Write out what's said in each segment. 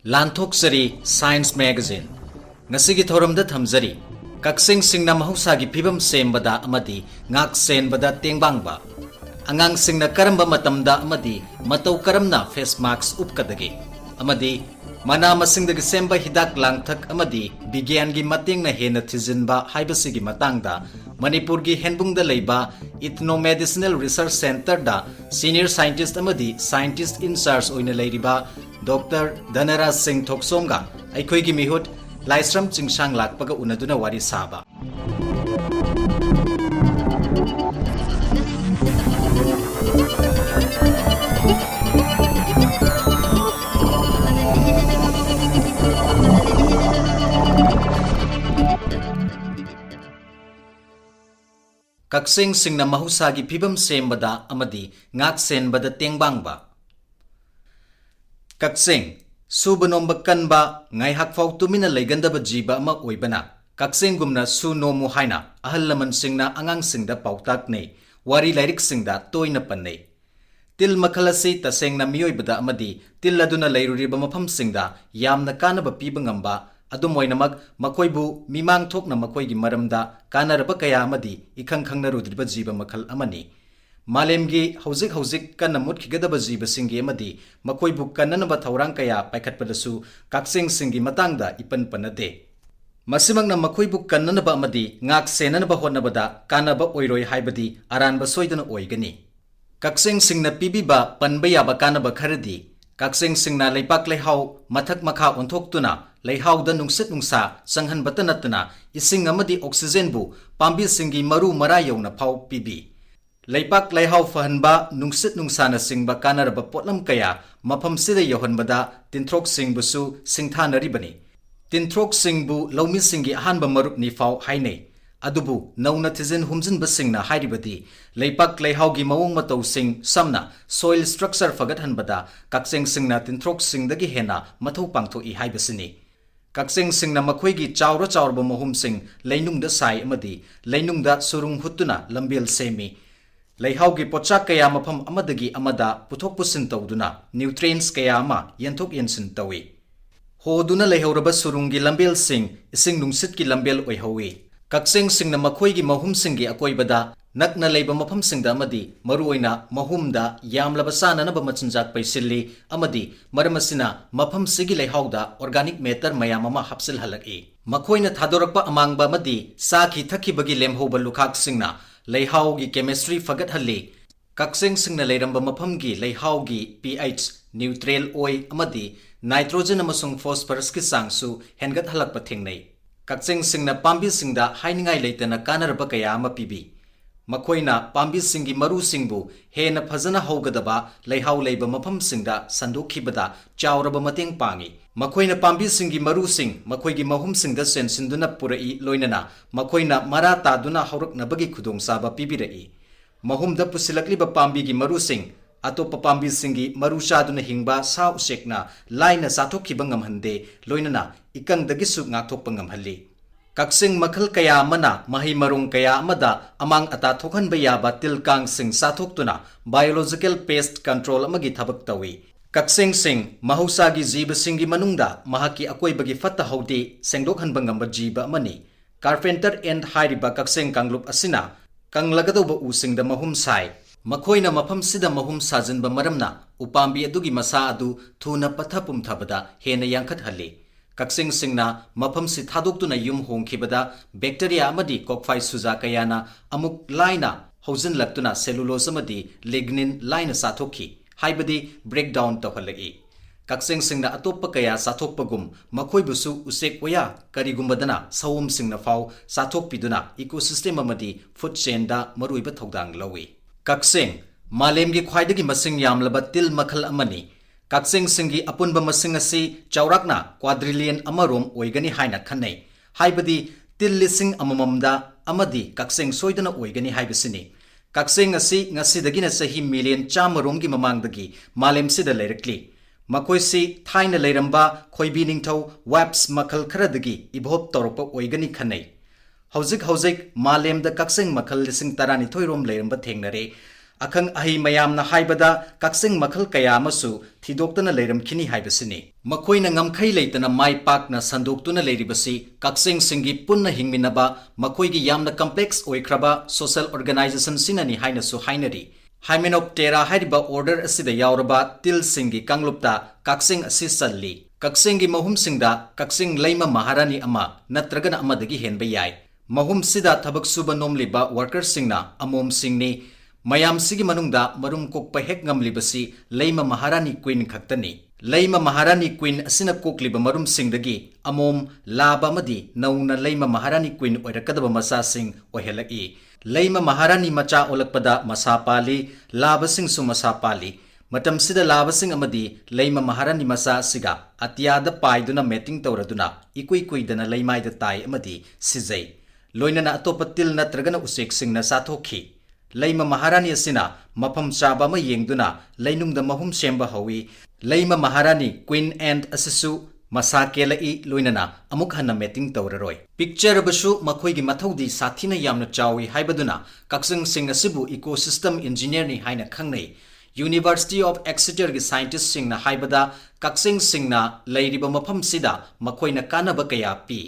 Lanthok-sari Science Magazine Ngasigi thoramda thamjari Kakcheng singna mahousa phibam sembada amadi ngak-senbada tengbangba Angang singna karamba matamda amadi matau karamna Facemask upkadage amadi mana masingdagi semba hidak-langthak amadi bigyangi matengna henna thijinba haibasigi matangda Manipurgi Hengbung da leiba Ethno-Medicinal Research Centre da Senior Scientist amadi Scientist in Charge oina leiriba Dr. Dhanaraj Singh Thokchom ga aikoigi mihut Laishram Chingsanglakpa ga unaduna wari saba Kakcheng singna mahousa phibam sembada amadi ngak-senbada tengbangba Kakcheng subanomba kanba ngaihak fau tumina leigandaba jiba ama oibana Kakcheng gumna su nomu haina ahal laman singna angang singda pautak nei wari lairik singda toina panne til makhalasi tasengna miyoibada amadi til laduna leiruriba mafam singda yamna kanaba piba ngamba adumoinamak makoibu mimang thokna makoigi maramda kanaraba kaya amadi ikhang khangna rudriba jiba makhal amani Malemgi hauzik kana mutkigadaba jiba singi amadi makoibu kananaba thaurang kaya paikhatpadasu Kakcheng singi matangda ipan panade masimangna makoibu kananaba amadi ngak senanaba hotnabada kanaba oiroi haibadi aranba soidana oigani Kakcheng singna pibiba panba yaba kanaba kharadi Kakcheng singna leipak leihau mathak makha onthoktuna leihauda nungsit nungsa sanghanbata natna ising amadi oxygen bu pambi singi maru mara yauna phau pibi Leipak leihau fahanba nungsit nungsana singba kanaraba potlam kaya mafam sida yohanbada tintrok singbusu singthanaribani tintrok singbu laumi singi ahanba marup ni fau haine adubu nauna thijin humjinba singna hairibadi leipak leihaugi mawong matau sing samna soil structure fagathanbada Kakcheng singna tintrok singdagi hena mathau pangthoi haibasini Kakcheng singna makhoigi chawra chawrba mahum sing leinungda sai amadi leinungda surung hutuna lambel semi Leihaugi pochak kaya mafam amadagi amada puthok pusin tawduna nutrients kaya ama yanthok yansin tawi hoduna leihauraba surungi lambel sing ising nungsit ki lambel oihawi Kakcheng singna makhoigi mahum singi akoibada nakna leiba mafam singda amadi maruoina mahumda yamlaba sananaba machinjak paisilli amadi maramasina mafam sigi leihauda organic matter mayam ama hapsil halaki makhoina thadorakpa amangba amadi saki thakibagi lemhoba lukhak singna Leihaugi chemistry fagat halli Kakcheng singna leiramba mafamgi leihaugi pH neutral oi amadi nitrogen amasung phosphorus ki sangsu hengat halakpa thengnei Kakcheng singna pambi singda hainingai leitana kanaraba kaya ama pibi makhoina pambi singi maru singbu hena phajana haugadaba leihau leiba mafam singda sandokhibada chawraba mateng pangi makhoina pambi singi maru sing makhoigi mahum singda sensinduna purai loinana makhoina mara taduna hauraknabagi khudong saba pibirai mahumda pusilakliba pambi gi maru sing atopa pambi singi maru chaduna hingba sa usekna laina sathokhiba ngamhande loinana ikangdagi su ngathokpa ngamhalli Kakcheng makhal kaya mana mahi marung kaya amada amang ata thokhanba yaba tilkang sing sathoktuna biological pest control amagi thabak tawi Kakcheng sing mahousa gi jiba singi manungda mahaki akoibagi fatta hauti sengdokhanba ngamba jiba amani carpenter and hairiba Kakcheng kanglup asina kanglagadoba usingda mahum sai makhoina mafam sida mahum sajinba maramna upambi adugi masa adu thuna pathapum thabada hena yangkhat halli Kakcheng singna mafam si thadoktuna yum hongkhibada bacteria amadi kokphai suja kayana amuk laina hojinlaktuna cellulose amadi lignin laina sathokhi haibadi breakdown tawhalagi Kakcheng singna atoppa kaya sathokpagum makhoibusu usek oya karigumbadana sawum singna fau sathokpiduna ecosystem amadi food chain da maruiba thodang lawi Kakcheng malemgi khwaidagi masing yamlaba til makhal amani Kakcheng singi apunba masing asi chaurakna quadrillion amarom oigani haina khanai haibadi til lising amamamda amadi Kakcheng soidana oigani haibasini Kakcheng asi ngasidagina sahi million chamaromgi mamangdagi malem sida leirakli makoisi thaina leiramba khoibi ningthau waps makhal kharadagi ibhop torpa oigani khanai hauzik malemda Kakcheng makhal lising tarani thoirom leiramba thengnare अखंग अहि मयामना हाइबदा कक्सिंग मखल कया अमसु थिदोक्तना लेरमखिनी हाइबसिनी मखोइना ngamkhai leitana mai pakna sandoktuna leiribasi Kakcheng singi punna hingminaba मखोइगी यामना complex oikraba social organization sinani haina su hainari Hymenoptera hairiba order asida yauraba til singi kanglupta Kakcheng asi salli Kakcheng gi mahum singda Kakcheng leima maharani ama natragana amadagi henba yai mahum sida thabak suba nomliba worker singna amom singni mayam sigi manungda marum kokpa hek ngamlibasi leima maharani queen khaktani leima maharani queen asina kokliba marum singdagi amom laba madi nauna leima maharani queen oirakadaba masa sing ohelaki leima maharani macha olakpada masa pali laba sing su masa pali matam sida laba sing amadi leima maharani masa siga atyada paiduna meting tawraduna ikui kuidana leimaida tai amadi sizai loinana atopatil natragana usek singna sathokhi leima maharani asina mafam chaba ma yengduna leinungda mahum semba hawi leima maharani queen and asisu masa kelai loinana amuk hanna meting tawraroi picture basu makhoi gi mathaudi sathina yamna chawi haibaduna Kakcheng sing asibu ecosystem engineer ni haina khangnei University of Exeter gi scientist sing na haibada Kakcheng sing na leiriba mafam sida makhoina kanaba kaya pi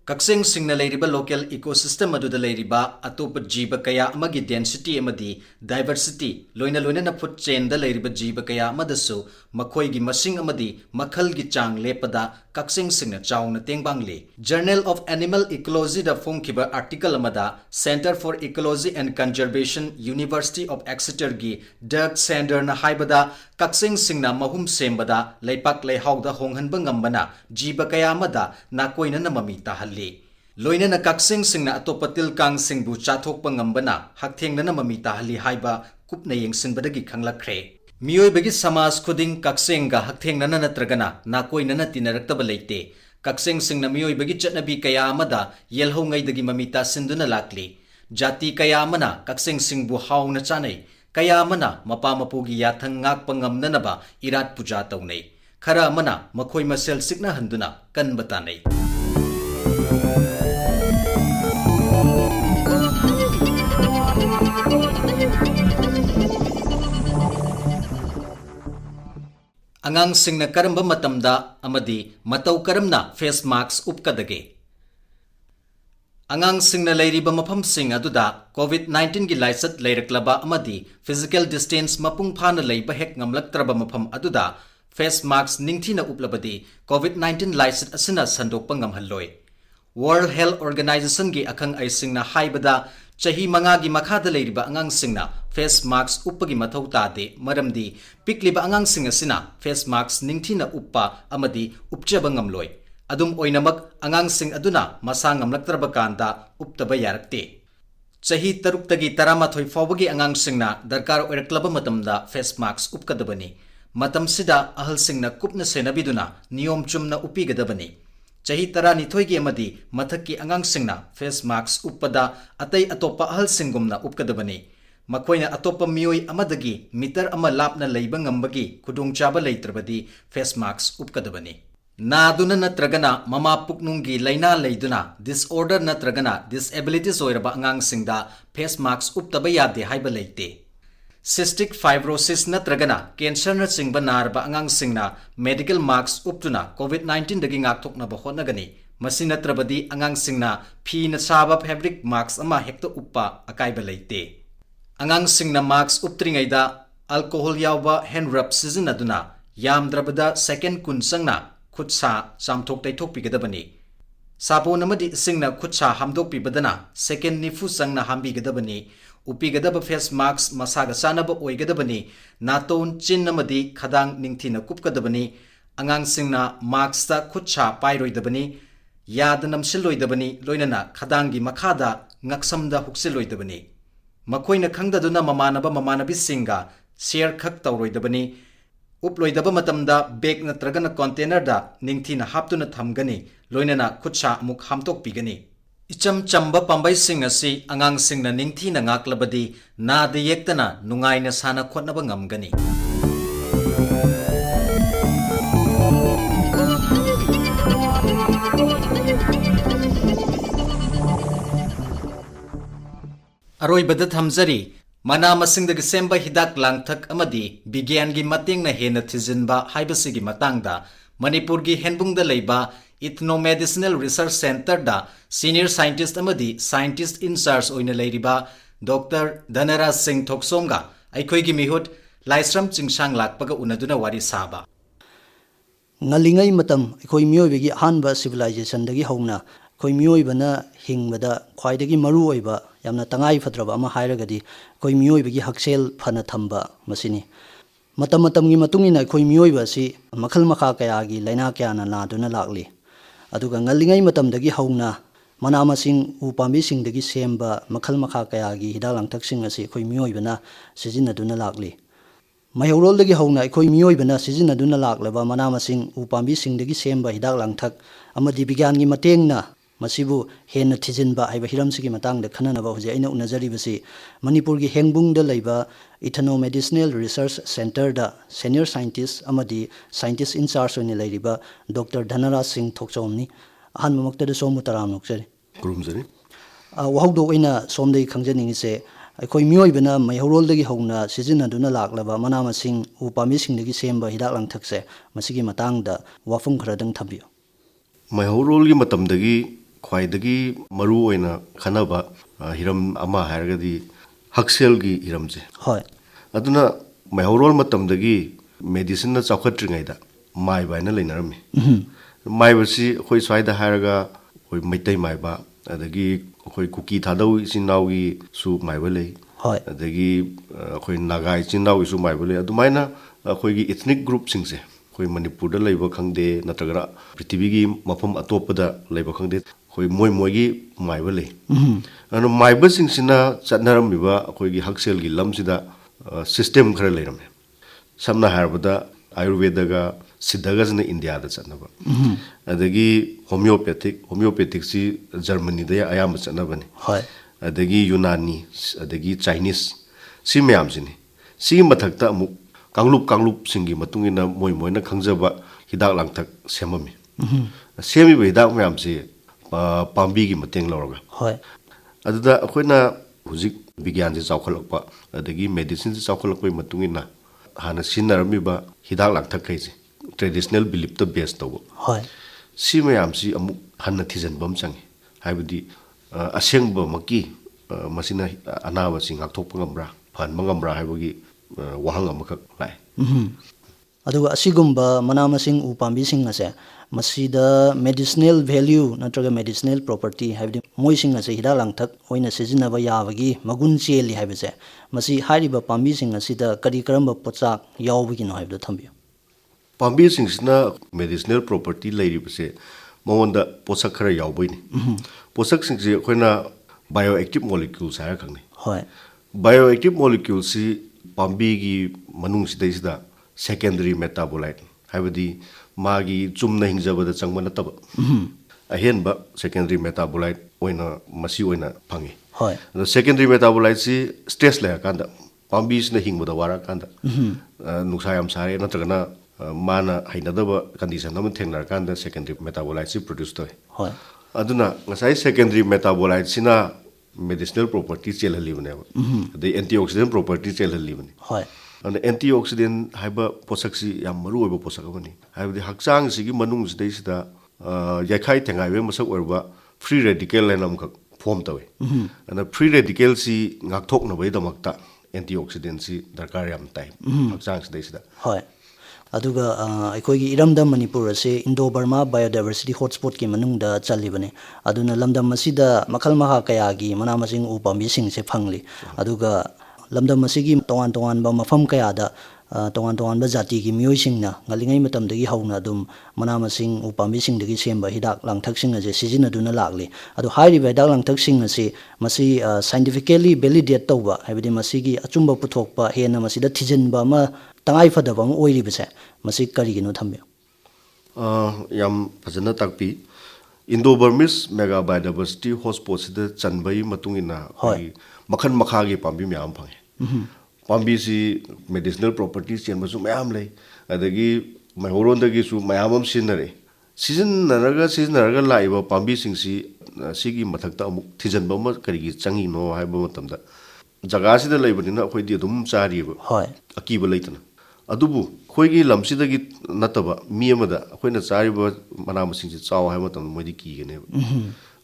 Kakcheng sing na leiriba local ecosystem aduda leiriba atopa jiba kaya amagi density amadi diversity loina na food chain da leiriba jiba kaya amadasu makhoi gi masing amadi makhal gi chang lepada Kakcheng sing na chauna tengbangli Journal of Animal Ecology da phongkiba article amada Center for Ecology and Conservation University of Exeter gi Dept Center na haibada Kakcheng sing na mahum sembada leipak leihauda honghanba ngambana jiba kaya amada nakoina na mamita halli loina na Kakcheng sing na atopatil kang sing bu chathokpa ngambana hakthengna na mamita halli haiba kupna yengsinbadagi khanglakre Miyoi bagi samas khuding Kakcheng ga hakthengna na natragana nakoina na tinaraktaba leite Kakcheng sing na miyoi bagi chatnabi kaya amada yelho ngaidagi mamita sinduna lakli jati kaya amana Kakcheng sing bu hauna chanai kaya amana mapa mapugi yathang ngakpa ngamnanaba irat puja taunai khara amana makhoi masel sikna handuna kanbatanai Angang sing na karamba matamda amadi matau karamna Facemask upkadage Angang sing na leiriba mafam sing aduda COVID-19 gi laisat leiraklaba amadi physical distance mapung phana leiba hek ngamlaktraba mafam aduda Facemask ningthina uplabadi COVID-19 laisat asina sandokpa ngamhalloi World Health Organization gi akhang ai sing na haibada chahi manga gi makhada leiriba angang sing na Facemask uppagi mathau tade maramdi pikliba angang sing asina Facemask ningthina uppa amadi upchaba ngamloi adum oinamak angang sing aduna masa ngamlaktraba kanda uptaba yarakte chahi taruktagi taramathoi fawbagi angang sing na darkar oiraklaba matamda Facemask upkadabani matam sida ahal sing na kupna senabiduna niyom chumna upigadabani chahi tara nithoigi amadi mathakki angang singna Facemask uppada atai atopa ahal singumna upkadabani makhoina atopa miyoi amadagi meter ama lapna leiba ngambagi khudongchaba leitrabadi Facemask upkadabani naduna natragana mama puknungi laina leiduna disorder natragana disabilities oiraba angang singda Facemask uptaba yade haiba leite cystic fibrosis natragana cancer na singba narba angang singna medical marks uptuna COVID-19 dagi ngakthokna ba hotnagani masinatrabadi angang singna phi na saba fabric marks ama hekta uppa akaiba leite angang singna marks uptringaida alcohol yawba hand rub sizinaduna yamdrabada second kun sangna khutsa chamthok taithok pigadabani sabon amadi singna khutsa hamdok pibadana second nifu sangna hambi gadabani upigadaba Facemask masaga sanaba oigadabani naton chin amadi khadang ningthina kupkadabani angang singna marks ta khutcha pairoidabani yadanam siloidabani loinana khadangi makhada ngaksamda huksiloidabani makhoina khangdaduna mamanabi singa share khak tawroidabani uploidaba matamda bag natragana container da ningthina haptuna thamgani loinana khutcha muk hamtok pigani Icham chamba pambai sing asi angang sing na ningthi na ngaklabadi na de yektana nungai na sana khotnaba ngamgani Aroi bada thamjari Mana masingdagi semba hidak-langthak amadi bigyangi matengna henna thijinba haibasigi matangda Manipurgi Hengbungda leiba Ethno-Medicinal Research Centre da Senior Scientist amadi Scientist in Charge oina leiriba Dr. Dhanaraj Singh Thokchom ga aikhoigi mihut Laishram Chingsanglakpa ga unaduna wari saba. Ngalingai matam aikoi miyoibagi ahanba civilization dagi hauna koi miyoibana hingbada khwaidagi maru oiba yamna tangai fadraba ama hairagadi koi miyoibagi haksel phana thamba masini matam matamgi matungina koi miyoiba si makhal makha kayagi laina kyana laduna lakli aduga ngalingai matamdagi hauna mana masing upambi singdagi semba makhal makha kayagi hidak-langthak sing asi koi miyoibana sijinaduna lakli Mayorolagi hauna aikoi miyoibana sijinaduna laklaba mana masing upambi singdagi semba hidak-langthak amadi bigyangi matengna masibu henna thijinba haiba hiramsigi matangda khananaba hoje aina unajaribasi Manipurgi Hengbung da leiba Ethno-Medicinal Research Centre da Senior Scientist amadi Scientist in Charge oina leiriba Dr. Dhanaraj Singh Thokchom ni ahanba maktada somu taram nokjari kurumjari wahawdo oina somdai khangjaningi se aikoi miyoibana mayorolagi hauna sijinaduna laklaba mana masing upambi singdagi semba hidak-langthak se masigi matangda wafum kharadang thabiyo Mayorolgi matamdagi khwaidagi maru oina khanaba hiram ama hairagadi hakselgi hiramje hoy aduna mayorol matamdagi medicine na chawkhatringaida mai baina leinarami mai basi khoi swaida hairaga khoi maitai mai ba adagi khoi kuki thadau sinaugi su mai ba lei hoy adagi khoi nagai sinaugi su mai ba lei adumaina khoi gi ethnic group singse khoi manipur da leiba khangde natragra prithivigi mafam atopada leiba khangde khoi moi moi gi mai ba lei anu mai ba singsina chatnaram biba khoi gi haksel gi lamsida system khara leiram samna harbada ayurveda ga siddhaga jna india da chatnaba adagi homeopathic si germany da ayam chatnabani hoy adagi yunani adagi chinese si mayam sini si mathakta amuk kanglup singi matungina moi moina khangjaba hidak-langthak semami semi ba hidak mayam si pambi gi mateng lawraga hoy aduda akoina huzik bigyan ji chawkhalakpa adagi medicine ji chawkhalakpai matungina hana sinarami ba hidak-langthak kai ji traditional belief to base to hoy si mayam si amuk hanna thijanbam changi haibadi asengba maki masina anaba sing akthokpa ngamra phan mangamra haibagi wahang amakak lai aduga asigumba mana masing upambi sing ase masida medicinal value natraga medicinal property haibdi moising ase hidak-langthak oina sijinaba yabagi magun cheli haibase masi hairiba pambi sing asida kari karamba pochak yawbigi no haibda thambiyo pambi singsina medicinal property lairibase mamonda posak khara yawboini posak singse khoina bioactive molecules ha khangni hoy bioactive molecules si pambi gi manung sidai secondary metabolite haibadi magi chumna hingjabada changma nataba ahenba secondary metabolite oina masi oina phangi hoy the secondary metabolite si stress la kanda pambi sina hingbada wara kanda nuksa yam sare natragana mana hainadaba condition am thengnar kanda secondary metabolite si produce toy hoy aduna ngasai secondary metabolite sina medicinal property chelhalibane the antioxidant property chelhalibane hoy and antioxidant haiba posaksi yam maru oiba posakabani haibdi hakchang sigi manung sidai sida yakhai thengai we masak orba free radical lenam khak form tawe and free radical si ngakthok na bai damakta antioxidant si darkar yam tai hakchang sidai sida hoy aduga aikoigi iramda manipur ase indo burma biodiversity hotspot ki manungda chalibane aduna lamdam masida makhal maha kayagi mana masing upambi sing se phangli aduga lamdam masigi tongan tongan ba mafam kayada tongan ba jati gi miyoi singna ngalingai matam dagi hauna dum mana masing upambi sing dagi semba hidak-langthak sing ase sijinaduna lakli adu hairi hidak-langthak sing ase masi scientifically validate tawba haibidi masigi achumba puthokpa hena masida thijinba ma tangai fadaba ma oiribase masi karigino thambe yam fajana takpi Indo-Burmese mega biodiversity hotspot sida chanbai matungina makhan makhagi pambi myam phange pambi si medicinal properties chen basu mayam lei adagi mahoron dagi su mayamam sinare season laiba pambi singsi sigi mathakta amuk thijanba ma karigi changi no haiba matamda ꯖꯒꯥꯁꯤꯗ ꯂꯩꯕꯅꯤꯅ ꯑꯩꯈꯣꯏꯗꯤ ꯑꯗꯨꯝ ꯆꯥꯔꯤꯕ ꯍꯣꯏ ꯑꯀꯤꯕ ꯂꯩꯇꯅ ꯑꯗꯨꯕꯨ ꯑꯩꯈꯣꯏꯒꯤ ꯂꯝꯁꯤꯗꯒꯤ ꯅꯠꯇꯕ ꯃꯤ ꯑꯃꯗ ꯑꯩꯈꯣꯏꯅ ꯆꯥꯔꯤꯕ ꯃꯅꯥ ꯃꯁꯤꯡꯁꯤ ꯆꯥꯎ ꯍꯥꯏꯕ ꯃꯇꯝꯗ ꯃꯣꯏꯗꯤ ꯀꯤꯒꯅꯦꯕ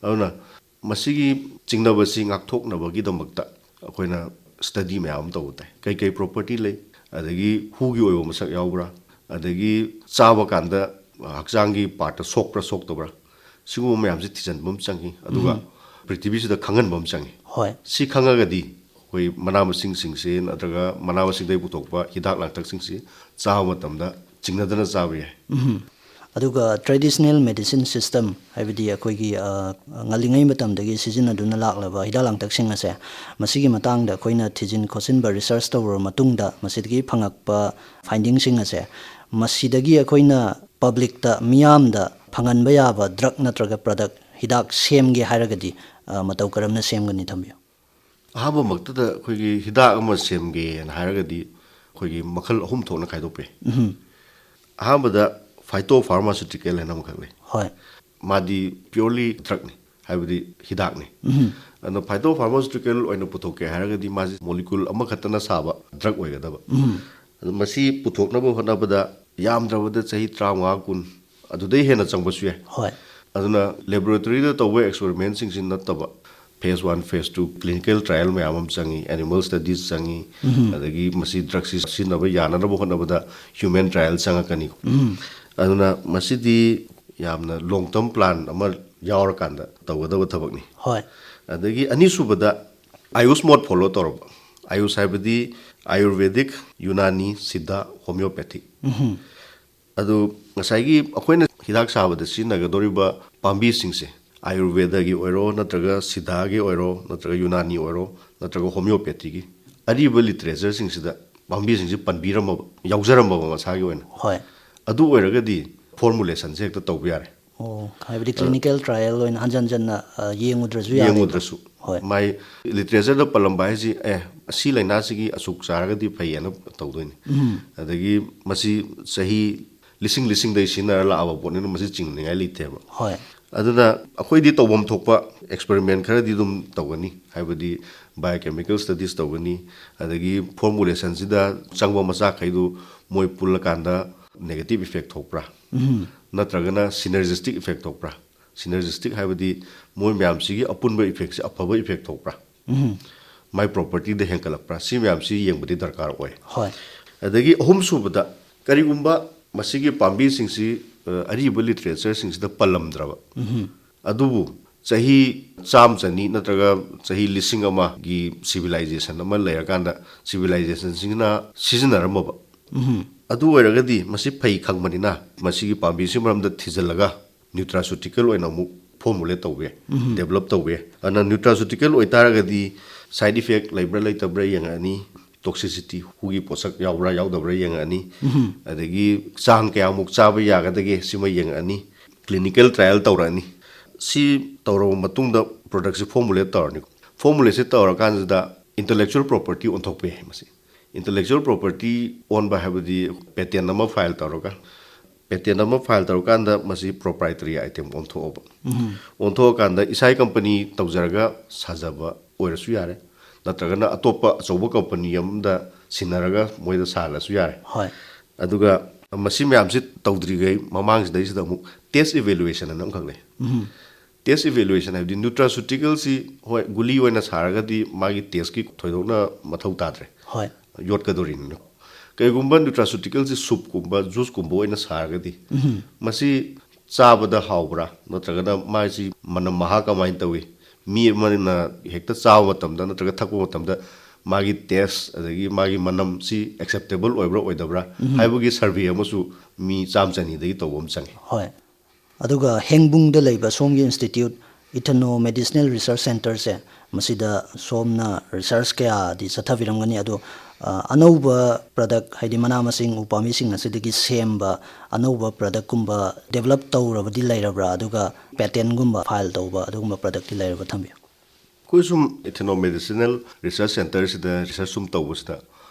ꯑꯗꯨꯅ ꯃꯁꯤꯒꯤ ꯆꯤꯡꯅꯕꯁꯤ ꯉꯥꯛꯊꯣꯛꯅꯕꯒꯤꯗꯃꯛꯇ ꯑꯩꯈꯣꯏꯅ ꯁ꯭ꯇꯗꯤ ꯃꯌꯥꯝ ꯑꯃ ꯇꯧꯕ ꯇꯥꯏ ꯀꯩ ꯄ꯭ꯔꯣꯄꯔꯇꯤ ꯂꯩ ꯑꯗꯒꯤ ꯍꯨꯒꯤ ꯑꯣꯏꯕ ꯃꯁꯛ ꯌꯥꯎꯕ꯭ꯔꯥ ꯑꯗꯒꯤ ꯆꯥꯕ ꯀꯥꯟꯗ ꯍꯛꯆꯥꯡꯒꯤ ꯄꯥꯔꯠꯇ ꯁꯣꯛꯄ꯭ꯔꯥ ꯁꯣꯛꯇꯕ꯭ꯔꯥ ꯁꯤꯒꯨꯝꯕ ꯃꯌꯥꯝꯁꯤ ꯊꯤꯖꯤꯟꯕ ꯑꯃ ꯆꯪꯉꯤ ꯑꯗꯨꯒ ꯄ꯭ꯔꯤꯊꯤꯕꯤꯁꯤꯗ ꯈꯪꯍꯟꯕ ꯑꯃ ꯆꯪꯉꯤ ꯍꯣꯏ ꯁꯤ ꯈꯪꯉꯒꯗꯤ ꯑꯩꯈꯣꯏ ꯃꯅꯥ ꯃꯁꯤꯡꯁꯤꯡꯁꯦ ꯅꯠꯇ꯭ꯔꯒ ꯃꯅꯥ ꯃꯁꯤꯡꯗꯒꯤ ꯄꯨꯊꯣꯛꯄ ꯍꯤꯗꯥꯛ ꯂꯥꯡꯊꯛꯁꯤꯡꯁꯤ ꯆꯥꯕ ꯃꯇꯝꯗ ꯆꯤꯡꯅꯗꯅ ꯆꯥꯕ ꯌꯥꯏ ꯑꯗꯨꯒ ꯇ꯭ꯔꯦꯗꯤꯁꯅꯦꯜ ꯃꯦꯗꯤꯁꯤꯟ ꯁꯤꯁꯇꯦꯝ ꯍꯥꯏꯕꯗꯤ ꯑꯩꯈꯣꯏꯒꯤ ꯉꯜꯂꯤꯉꯩ ꯃꯇꯝꯗꯒꯤ ꯁꯤꯖꯤꯟꯅꯗꯨꯅ ꯂꯥꯛꯂꯕ ꯍꯤꯗꯥꯛ ꯂꯥꯡꯊꯛꯁꯤꯡ ꯑꯁꯦ ꯃꯁꯤꯒꯤ ꯃꯇꯥꯡꯗ ꯑꯩꯈꯣꯏꯅ ꯊꯤꯖꯤꯟ ꯈꯣꯠꯆꯤꯟꯕ ꯔꯤꯁꯔꯁ ꯇꯧꯔꯕ ꯃꯇꯨꯡꯗ ꯃꯁꯤꯗꯒꯤ ꯐꯪꯉꯛꯄ ꯐꯥꯏꯟꯗꯤꯡꯁꯤꯡ ꯑꯁꯦ ꯃꯁꯤꯗꯒꯤ ꯑꯩꯈꯣꯏꯅ ꯄꯕ꯭ꯂꯤꯛꯇ ꯃꯤꯌꯥꯝꯗ ꯐꯪꯍꯟꯕ ꯌꯥꯕ ꯗ꯭ꯔꯛ ꯅꯠꯇ꯭ꯔꯒ ꯄ꯭ꯔꯗꯛ ꯍꯤꯗꯥꯛ ꯁꯦꯝꯒꯦ ꯍꯥꯏꯔꯒꯗꯤ ꯃꯇꯧ ꯀꯔꯝꯅ ꯁꯦꯝꯒꯅꯤ ꯊꯝꯕꯤꯌꯨ ꯑꯍꯥꯟꯕ ꯃꯛꯇꯗ ꯑꯩꯈꯣꯏꯒꯤ ꯍꯤꯗꯥꯛ ꯑꯃ ꯁꯦꯝꯒꯦꯅ ꯍꯥꯏꯔꯒꯗꯤ ꯑꯩꯈꯣꯏꯒꯤ ꯃꯈꯜ 3 ꯊꯣꯛꯅ ꯈꯥꯏꯗꯣꯛꯄ ꯌꯥꯏ ꯑꯍꯥꯟꯕꯗ ꯐꯥꯏꯇꯣ ꯐꯥꯔꯃꯥꯁꯤꯇꯤꯀꯦꯜ ꯍꯥꯏꯅ ꯑꯃꯈꯛ ꯂꯩ ꯍꯣꯏ ꯃꯥꯗꯤ ꯄꯤꯌꯣꯔꯂꯤ ꯗ꯭ꯔꯛꯅꯤ ꯍꯥꯏꯕꯗꯤ ꯍꯤꯗꯥꯛꯅꯤ ꯑꯗꯨꯅ ꯐꯥꯏꯇꯣ ꯐꯥꯔꯃꯥꯁꯤꯇꯤꯀꯦꯜ ꯑꯣꯏꯅ ꯄꯨꯊꯣꯛꯀꯦ ꯍꯥꯏꯔꯒꯗꯤ ꯃꯥꯁꯤ ꯃꯣꯂꯤꯀꯨꯜ ꯑꯃꯈꯛꯇꯅ ꯁꯥꯕ ꯗ꯭ꯔꯛ ꯑꯣꯏꯒꯗꯕ ꯑꯗꯨ ꯃꯁꯤ ꯄꯨꯊꯣꯛꯅꯕ ꯍꯣꯠꯅꯕꯗ ꯌꯥꯝꯗ꯭ꯔꯕꯗ ꯆꯍꯤ 35-40 ꯑꯗꯨꯗꯩ ꯍꯦꯟꯅ ꯆꯪꯕꯁꯨ ꯌꯥꯏ ꯍꯣꯏ ꯑꯗꯨꯅ ꯂꯦꯕꯣꯔꯦꯇꯔꯤꯗ ꯇꯧꯕ ꯑꯦꯛꯁꯄꯦꯔꯤꯃꯦꯟꯁꯤꯡꯁꯤ ꯅꯠꯇꯕ ꯐꯦꯁ 1 ꯐꯦꯁ 2 ꯀ꯭ꯂꯤꯅꯤꯀꯦꯜ ꯇ꯭ꯔꯥꯌꯦꯜ ꯃꯌꯥꯝ ꯑꯃ ꯆꯪꯉꯤ ꯑꯦꯅꯤꯃꯦꯜ ꯁ꯭ꯇꯗꯤꯁ ꯆꯪꯉꯤ ꯑꯗꯒꯤ ꯃꯁꯤ ꯗ꯭ꯔꯛꯁꯤ ꯁꯤꯖꯤꯟꯅꯕ ꯌꯥꯅꯅꯕ ꯍꯣꯠꯅꯕꯗ ꯍ꯭ꯌꯨꯃꯦꯟ ꯇ꯭ꯔꯥꯌꯦꯜ ꯆꯪꯉꯛꯀꯅꯤ ꯑꯗꯨꯅ ꯃꯁꯤꯗꯤ ꯌꯥꯝꯅ ꯂꯣꯡ ꯇꯔꯝ ꯄ꯭ꯂꯥꯟ ꯑꯃ ꯌꯥꯎꯔꯀꯥꯟꯗ ꯇꯧꯒꯗꯕ ꯊꯕꯛꯅꯤ ꯍꯣꯏ ꯑꯗꯒꯤ ꯑꯅꯤꯁꯨꯕꯗ ꯑꯌꯨꯁ ꯃꯣꯠ ꯐꯣꯂꯣ ꯇꯧꯔꯕ ꯑꯌꯨꯁ ꯍꯥꯏꯕꯗꯤ ꯑꯌꯨꯔꯚꯦꯗꯤꯛ ꯌꯨꯅꯥꯅꯤ ꯁꯤꯗꯥ ꯍꯣꯃꯤꯌꯣꯄꯦꯊꯤꯛ ꯑꯗꯨ ꯉꯁꯥꯏꯒꯤ ꯑꯩꯈꯣꯏꯅ ꯍꯤꯗꯥꯛ ꯁꯥꯕꯗ ꯁꯤꯖꯤꯟꯅꯒꯗꯧꯔꯤꯕ ꯄꯥꯝꯕꯤꯁꯤꯡꯁꯦ ꯑꯌꯨꯔꯚꯦꯗꯒꯤ ꯑꯣꯏꯔꯣ ꯅꯠꯇ꯭ꯔꯒ ꯁꯤꯗꯥꯒꯤ ꯑꯣꯏꯔో ꯅꯠꯇ꯭ꯔꯒ ꯌꯨꯅꯥꯅꯤ ꯑꯣꯏꯔꯣ ꯅꯠꯇ꯭ꯔꯒ ꯍꯣꯃꯤꯌꯣꯄꯦꯊꯤꯒꯤ ꯑꯔꯤꯕ ꯂꯤꯇꯔꯦꯆꯔꯁꯤꯡꯁꯤꯗ ꯄꯥꯝꯕꯤꯁꯤꯡꯁꯤ ꯄꯟꯕꯤꯔꯝꯃꯕ ꯌꯥꯎꯖꯔꯝꯃꯕ ꯃꯁꯥꯒꯤ ꯑꯣꯏꯅ ꯍꯣꯏ ꯑꯗꯨ ꯑꯣꯏꯔꯒꯗꯤ ꯐꯣꯔꯃꯨꯂꯦꯁꯟꯁꯦ ꯍꯦꯛꯇ ꯇꯧꯕ ꯌꯥꯔꯦ ꯍꯥꯏꯕꯗꯤ ꯀ꯭ꯂꯤꯅꯤꯀꯦꯜ ꯇ꯭ꯔꯥꯌꯦꯜ ꯑꯣꯏꯅ ꯍꯟꯖꯟ ꯍꯟꯖꯟꯅ ꯌꯦꯡꯉꯨꯗ꯭ꯔꯁꯨ ꯌꯥꯔꯦꯕ ꯌꯦꯡꯉꯨꯗ꯭ꯔꯁꯨ ꯍꯣꯏ ꯃꯥꯏ ꯂꯤꯇꯔꯦꯆꯔꯗ ꯄꯜꯂꯝꯕ ꯍꯥꯏꯁꯤ ꯑꯁꯤ ꯂꯥꯏꯅꯥꯁꯤꯒꯤ ꯑꯁꯨꯛ ꯆꯥꯔꯒꯗꯤ ꯐꯩꯌꯦꯅ ꯇꯧꯗꯣꯏꯅꯤ ꯑꯗꯒꯤ ꯃꯁꯤ ꯆꯍꯤ ꯂꯤꯁꯤꯡꯗꯩ ꯁꯤꯖꯤꯟꯅꯔ ꯂꯥꯛꯑꯕ ꯄꯣꯠꯅꯤꯅ ꯃꯁꯤ ꯆꯤꯡꯅꯤꯡꯉꯥꯏ ꯂꯩꯇꯦꯕ ꯍꯣꯏ ꯑꯗꯨꯅ ꯑꯩꯈꯣꯏꯗꯤ ꯇꯧꯐꯝ ꯊꯣꯛꯄ ꯑꯦꯛꯁꯄꯦꯔꯤꯃꯦꯟ ꯈꯔꯗꯤ ꯑꯗꯨꯝ ꯇꯧꯒꯅꯤ ꯍꯥꯏꯕꯗꯤ ꯕꯥꯏꯑꯣꯀꯦꯃꯤꯀꯦꯜ ꯁ꯭ꯇꯗꯤꯁ ꯇꯧꯒꯅꯤ ꯑꯗꯒꯤ ꯐꯣꯔꯃꯨꯂꯦꯁꯟꯁꯤꯗ ꯆꯪꯕ ꯃꯆꯥꯛꯈꯩꯗꯨ ꯃꯣꯏ ꯄꯨꯜꯂꯀꯥꯟꯗ ꯅꯦꯒꯦꯇꯤꯞ ꯏꯐꯦꯛ ꯊꯣꯛꯄ꯭ꯔꯥ ꯅꯠꯇ꯭ꯔꯒꯅ ꯁꯤꯅꯔꯖꯤꯁꯇꯤꯛ ꯏꯐꯦꯛ ꯊꯣꯛꯄ꯭ꯔꯥ ꯁꯤꯅꯔꯖꯤꯁꯇꯤꯛ ꯍꯥꯏꯕꯗꯤ ꯃꯣꯏ ꯃꯌꯥꯝꯁꯤꯒꯤ ꯑꯄꯨꯟꯕ ꯏꯐꯦꯛꯁꯦ ꯑꯐꯕ ꯏꯐꯦꯛ ꯊꯣꯛꯄ꯭ꯔꯥ ꯃꯥꯏ ꯄ꯭ꯔꯣꯄꯔꯇꯤꯗ ꯍꯦꯟꯒꯠꯂꯛꯄ꯭ꯔꯥ ꯁꯤ ꯃꯌꯥꯝꯁꯤ ꯌꯦꯡꯕꯗꯤ ꯗꯔꯀꯥꯔ ꯑꯣꯏ ꯍꯣꯏ ꯑꯗꯒꯤ ꯑꯍꯨꯝꯁꯨꯕꯗ ꯀꯔꯤꯒꯨꯝꯕ ꯃꯁꯤꯒꯤ ꯄꯥꯝꯕꯤꯁꯤꯡꯁꯤ ꯑꯔꯤꯕ ꯂꯤꯇꯔꯦꯆꯔꯁꯤꯡꯁꯤꯗ ꯄꯜꯂꯝꯗ꯭ꯔꯕ ꯑꯗꯨꯕꯨ ꯆꯍꯤ 100-200 ꯅꯠꯇ꯭ꯔꯒ ꯆꯍꯤ 1000 ꯁꯤꯚꯤꯂꯥꯏꯖꯦꯁꯟ ꯑꯃ ꯂꯩꯔꯀꯥꯟꯗ ꯁꯤꯚꯤꯂꯥꯏꯖꯦꯁꯟꯁꯤꯡꯅ ꯁꯤꯖꯤꯟꯅꯔꯝꯃꯕ ꯑꯗꯨ ꯑꯣꯏꯔꯒꯗꯤ ꯃꯁꯤ ꯐꯩ ꯈꯪꯕꯅꯤ나 ꯃꯁꯤꯒꯤ ꯄꯥꯝꯕꯤꯁꯤ ꯃꯔꯝꯗ ꯊꯤꯖꯤꯜꯂꯒ ꯅ꯭ꯌꯨꯇ꯭ꯔꯥꯁꯨꯇꯤꯀꯦꯜ ꯑꯣꯏꯅ ꯑꯃꯨꯛ ꯐꯣꯔꯃꯨꯂꯦꯠ ꯇꯧꯕ ꯌꯥꯏ ꯗꯦꯕꯂꯞ ꯇꯧꯕ ꯌꯥꯏ ꯑꯗꯨꯅ ꯅ꯭ꯌꯨꯇ꯭ꯔꯥꯁꯨꯇꯤꯀꯦꯜ ꯑꯣꯏꯇꯥꯔꯒꯗꯤ ꯁꯥꯏꯠ ꯏꯐꯦꯛ ꯂꯩꯕ꯭ꯔꯥ ꯂꯩꯇꯕ꯭ꯔꯥ ꯌꯦꯡꯉꯛꯑꯅꯤ ꯇꯣꯛꯁꯤꯁꯤꯇꯤ ꯍꯨꯒꯤ ꯄꯣꯠꯁꯛ ꯌꯥꯎꯕ꯭ꯔꯥ ꯌꯥꯎꯗꯕ꯭ꯔꯥ ꯌꯦꯡꯉꯛꯑꯅꯤ ꯑꯗꯒꯤ ꯆꯥꯡ ꯀꯌꯥꯃꯨꯛ ꯆꯥꯕ ꯌꯥꯒꯗꯒꯦ ꯁꯤꯃ ꯌꯦꯡꯉꯛꯑꯅꯤ ꯀ꯭ꯂꯤꯅꯤꯀꯦꯜ ꯇ꯭ꯔꯥꯌꯦꯜ ꯇꯧꯔꯛꯑꯅꯤ ꯁꯤ ꯇꯧꯔꯕ ꯃꯇꯨꯡꯗ ꯄ꯭ꯔꯣꯗꯛꯁꯤ ꯐꯣꯔꯃꯨꯂꯦꯠ ꯇꯧꯔꯅꯤ ꯐꯣꯔꯃꯨꯂꯦꯠꯁꯤ ꯇꯧꯔꯀꯥꯟꯁꯤꯗ ꯏꯟꯇꯦꯂꯦꯛꯆꯨꯋꯦꯜ ꯄ꯭ꯔꯣꯄꯔꯇꯤ ꯑꯣꯟꯊꯣꯛꯄ ꯌꯥꯏ ꯃꯁꯤ ꯏꯟꯇꯦꯂꯦꯛꯆꯨꯋꯦꯜ ꯄ꯭ꯔꯣꯄꯔꯇꯤ ꯑꯣꯟꯕ ꯍꯥꯏꯕꯗꯤ ꯄꯦꯇꯦꯟ ꯑꯃ ꯐꯥꯏꯜ ꯇꯧꯔꯀꯥꯟꯗ ꯃꯁꯤ ꯄ꯭ꯔꯣꯄ꯭राꯏꯇꯔꯤ ꯑꯥꯏꯇꯦꯝ ꯑꯣꯟꯊꯣꯛꯑꯕ ꯑꯣꯟꯊꯣꯛꯑꯀꯥꯟꯗ ꯏꯁꯥꯒꯤ ꯀꯝꯄꯅꯤ ꯇꯧꯖꯔꯒ ꯁꯥꯖꯕ ꯑꯣꯏꯔꯁꯨ ꯌꯥꯔꯦ ꯅꯠꯇ꯭ꯔꯒꯅ ꯑꯇꯣꯞꯄ ꯑꯆꯧꯕ ꯀꯝꯄꯅꯤ ꯑꯃꯗ ꯁꯤꯟꯅꯔꯒ ꯃꯣꯏꯗ ꯁꯥꯍꯜꯂꯁꯨ ꯌꯥꯔꯦ ꯍꯣꯏ ꯑꯗꯨꯒ ꯃꯁꯤ ꯃꯌꯥꯝꯁꯤ ꯇꯧꯗ꯭ꯔꯤꯉꯩ ꯃꯃꯥꯡꯁꯤꯗꯩꯁꯤꯗ ꯑꯃꯨꯛ ꯇꯦꯁ ꯏꯚꯦꯂꯨꯑꯦꯁꯟ ꯑꯅ ꯑꯃꯈꯛ ꯂꯩ ꯇꯦꯁ ꯏꯚꯦꯂꯨꯑꯦꯁꯟ ꯍꯥꯏꯕꯗꯤ ꯅ꯭ꯌꯨꯇ꯭ꯔꯥꯁꯨꯇꯤꯀꯦꯜꯁꯤ ꯍꯣꯏ ꯒꯨꯂꯤ ꯑꯣꯏꯅ ꯁꯥꯔꯒꯗꯤ ꯃꯥꯒꯤ ꯇꯦꯁꯀꯤ ꯊꯣꯏꯗꯣꯛꯅ ꯃꯊꯧ ꯇꯥꯗ꯭ꯔꯦ ꯍꯣꯏ ꯌꯣꯠꯀꯗꯧꯔꯤꯅꯤꯅ ꯀꯩꯒꯨꯝꯕ ꯅ꯭ꯌꯨꯇ꯭ꯔꯥꯁꯨꯇꯤꯀꯦꯜꯁꯤ ꯁꯨꯞꯀꯨꯝꯕ ꯖꯨꯁꯀꯨꯝꯕ ꯑꯣꯏꯅ ꯁꯥꯔꯒꯗꯤ ꯃꯁꯤ ꯆꯥꯕꯗ ꯍꯥꯎꯕ꯭ꯔꯥ ꯅꯠꯇ꯭ꯔꯒꯅ ꯃꯥꯁꯤ ꯃꯅꯝ ꯃꯍꯥ ꯀꯃꯥꯏꯅ ꯇꯧꯏ ꯃꯤ ꯑꯃꯅ ꯍꯦꯛꯇ ꯆꯥꯕ ꯃꯇꯝꯗ ꯅꯠꯇ꯭ꯔꯒ ꯊꯛꯄ ꯃꯇꯝꯗ ꯃꯥꯒꯤ ꯇꯦꯁ ꯑꯗꯒꯤ ꯃꯥꯒꯤ ꯃꯅꯝꯁꯤ ꯑꯦꯛꯁꯦꯞꯇꯦꯕꯜ ꯑꯣꯏꯕ꯭ꯔꯥ ꯑꯣꯏꯗꯕ꯭ꯔꯥ ꯍꯥꯏꯕꯒꯤ ꯁꯔꯚꯦ ꯑꯃꯁꯨ ꯃꯤ 100-200 ꯇꯧꯕ ꯑꯃ ꯆꯪꯉꯤ ꯍꯣꯏ ꯑꯗꯨꯒ ꯍꯦꯡꯕꯨꯡꯗ ꯂꯩꯕ ꯁꯣꯝꯒꯤ ꯏꯟꯁꯇꯤꯇ꯭ꯌꯨꯠ Ethno-Medicinal Research Centre ꯃꯁꯤꯗ ꯁꯣꯝꯅ ꯔꯤꯁꯔꯁ ꯀꯌꯥꯗꯤ ꯆꯠꯊꯕꯤꯔꯝꯒꯅꯤ ꯑꯗꯣ ꯑꯅꯧꯕ ꯄ꯭ꯔꯗꯛ ꯍꯥꯏꯗꯤ ꯃꯅꯥ ꯃꯁꯤꯡ ꯎꯄꯥꯝꯕꯤꯁꯤꯡ ꯑꯁꯤꯗꯒꯤ ꯁꯦꯝꯕ ꯑꯅꯧꯕ ꯄ꯭ꯔꯗꯛꯀꯨꯝꯕ ꯗꯦꯕꯂꯞ ꯇꯧꯔꯕꯗꯤ ꯂꯩꯔꯕ꯭ꯔꯥ ꯑꯗꯨꯒ ꯄꯦꯇꯦꯟꯒꯨꯝꯕ ꯐꯥꯏꯜ ꯇꯧꯕ ꯑꯗꯨꯒꯨꯝꯕ ꯄ꯭ꯔꯗꯛꯇꯤ ꯂꯩꯔꯕ ꯊꯝꯕꯤꯌꯨ ꯑꯩꯈꯣꯏ ꯁꯨꯝ Ethno-Medicinal Research Centreꯁꯤꯗ ꯔꯤꯁꯔꯁ ꯁꯨꯝ ꯇꯧꯕꯁꯤꯗ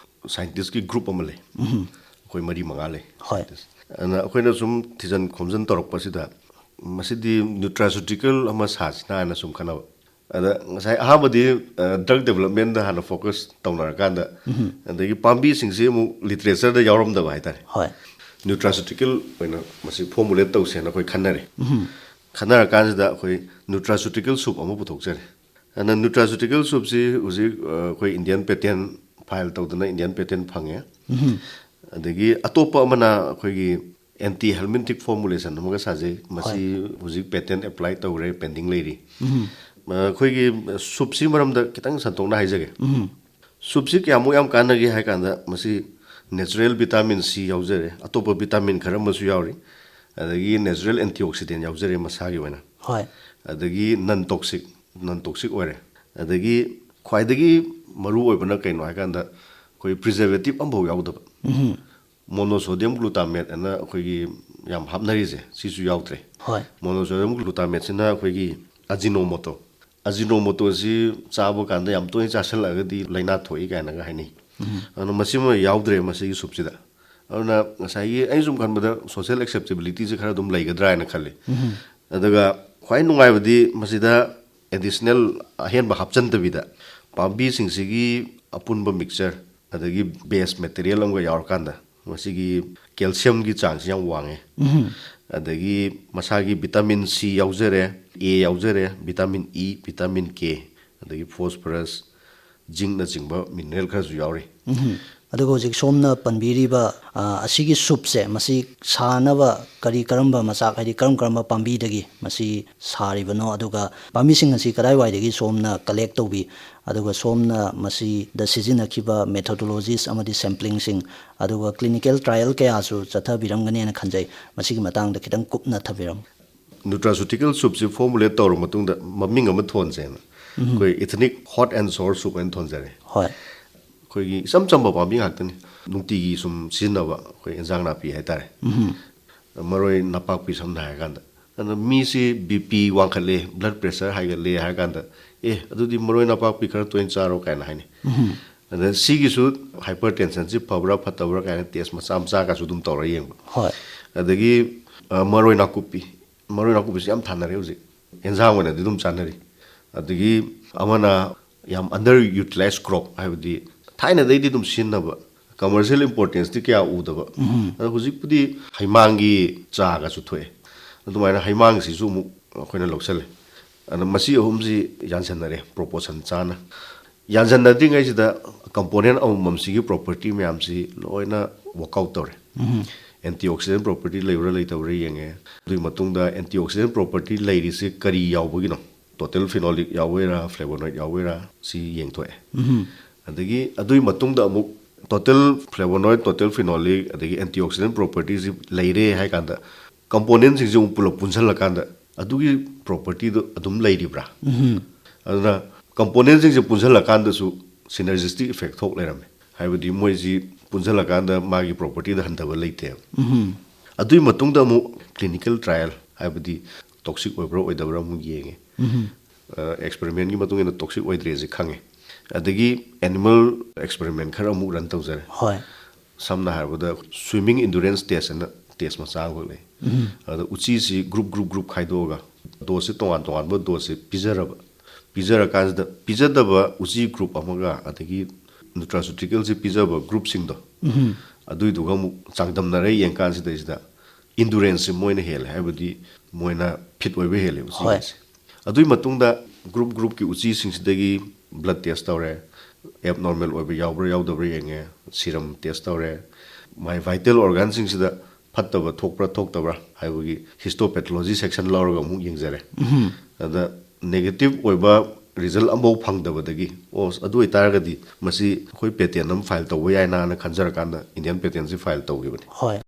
ꯁꯥꯏꯟꯇꯤꯁꯀꯤ ꯒ꯭ꯔꯨꯞ ꯑꯃ ꯂꯩ ꯑꯩꯈꯣꯏ 4-5 ꯂꯩ ꯍꯣꯏ ꯑꯗꯨꯅ ꯑꯩꯈꯣꯏꯅ ꯁꯨꯝ ꯊꯤꯖꯟ ꯈꯣꯝꯖꯟ ꯇꯧꯔꯛꯄꯁꯤꯗ ꯃꯁꯤꯗꯤ ꯅ꯭ꯌꯨꯇ꯭ꯔꯥꯁꯨꯇꯤꯀꯦꯜ ꯑꯃ ꯁꯥꯁꯤꯅ ꯍꯥꯏꯅ ꯁꯨꯝ ꯈꯟꯅꯕ ada ngasai ahabadi drug development da hana focus tawnar kanda adagi pambi singse mu literature da yawram da bai tare hoi nutraceutical oina masi formulate tawse na koi khanare khanara kan da koi nutraceutical soup amu puthok jare ana nutraceutical soup si uji koi Indian patent file tawdana Indian patent phange adagi atopa amana koi gi anti helminthic formulation amaga saje masi uji patent apply tawre pending lady khoi gi soup si maram da kitang santong na haijage soup si kyamu yam kanagi hai kanda masi natural vitamin C yaujare atopa vitamin kharam masu yauri adagi natural antioxidant yaujare masagi wana hoi adagi non toxic ore adagi khwaidagi maru oibana kaino hai kanda koi preservative ambo yaudaba monosodium glutamate ana khoi gi yam hapnari je sisu yaudre hoi monosodium glutamate sina khoi gi ajinomoto si chabo kanda yam toi chasal agadi laina thoi kaina ga haini ana masima yaudre masigi subsida ana ngasai ai zum kan bada social acceptability je khara dum laigadra na khale adaga khwai nungai badi masida additional ahen ba hapchan tabida pambi singsigi apunba mixture adagi base material amga yaur kanda masigi calcium gi chance yang wange adagi masagi vitamin C yaujare A yaujare vitamin E vitamin K adagi phosphorus zinc na jingba mineral khasu yauri adugo jik somna panbiriba asigi soup se masi sanaba kari karamba masak hadi karamba pambi dagi masi saribano aduga pambi sing asi kadai wai dagi somna collect tobi aduga somna masi da sizina kiba methodologies amadi sampling sing aduga clinical trial kaya asu chatha biram gane na khanjai masi gi matang da kitang kupna thabiram nutraceutical soup si formulate tawr matung da maming am thon chen koi ethnic hot and sour soup en thon jare hoi koi gi sam chamba pambi ngakni nungti gi sum sinaba koi enjang na pi hai tare maroi napak pi sam na ganda ana mi si bp wangkhale blood pressure high gale ha ganda adudi maroi napak pi khar toin charo kaina haini ana si gi su hypertension si pabra phatabra kaina test ma sam cha ka su dum tawra yeng hoi adagi maroi nakupi si yam thanare uji enjang wana dum chanari adagi amana yam underutilized crop habdi thaina dei dum sinnaba commercial importance ti kya udaba hujik pudi haimangi cha ga su thoe adumaina haimang si su mu khoina loksale ana masi ahum ji yansanare proportion chana yansan ding ai da component of mamsi gi property myam si loina work out tore antioxidant property leura leitawre yenge dui matungda antioxidant property leiri se kari yawbagi no total phenolic yawera flavonoid yawera si yengthoe adagi adui matungda amuk total flavonoid total phenolic adagi antioxidant properties leire hai kanda components sing jung pulo punsal kanda adugi property do adum leiribra aduna components sing punsal kanda su synergistic effect thok lerame haibadi moiji punsal kanda magi property da handaba leite adui matungda mu clinical trial haibadi toxic oibro oidabra mu yenge experiment gi matungena toxic oidre je khange adagi animal experiment khara mu ran tawjare hoi samna harbada swimming endurance test and test ma sang le ada uchi si group khaidoga dose tongan bo dose pizara kan da pizada ba uchi group amaga adagi nutraceutical si pizaba group sing do adui duga mu changdam na re yang kan si da endurance moina hel habadi moina fit oibe hele uchi adui matungda group ki uchi sing sidagi blood test tawre abnormal oibe yawbra yawdabra yenge serum test tawre my vital organs sing sida phattaba thokpra thoktabra haibagi histopathology section lawraga mu yengjare ada negative oiba result ambo phangdabadagi os adu itaragadi masi khoi patent am file tawwa yaina na khanjar kana Indian patent si file tawgibani hoi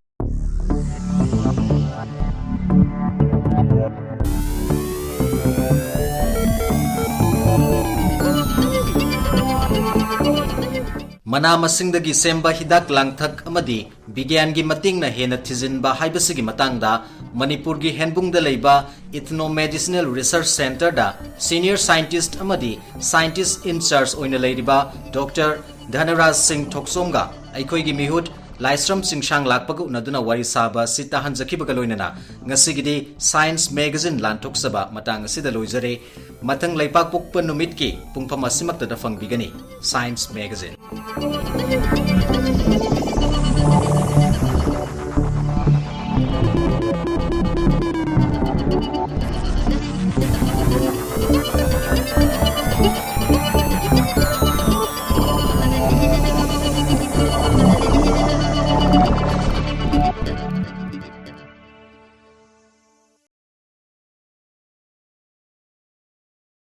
Manamasingdagi semba hidak-langthak amadi bigyangi matengna henna thijinba haibasigi matangda Manipurgi Hengbung da leiba Ethno-Medicinal Research Centre da senior scientist amadi scientist in charge oina leiriba Dr. Dhanaraj Singh Thokchom ga aikoigi mihut Laishram Chingsanglakpa gu naduna wari saba sita hanjakibaga loinana ngasigidi Science Magazine lantoksaba matang asida loijare matang laipak pokpa numitki pungpam asimakta da fangbigani Science Magazine.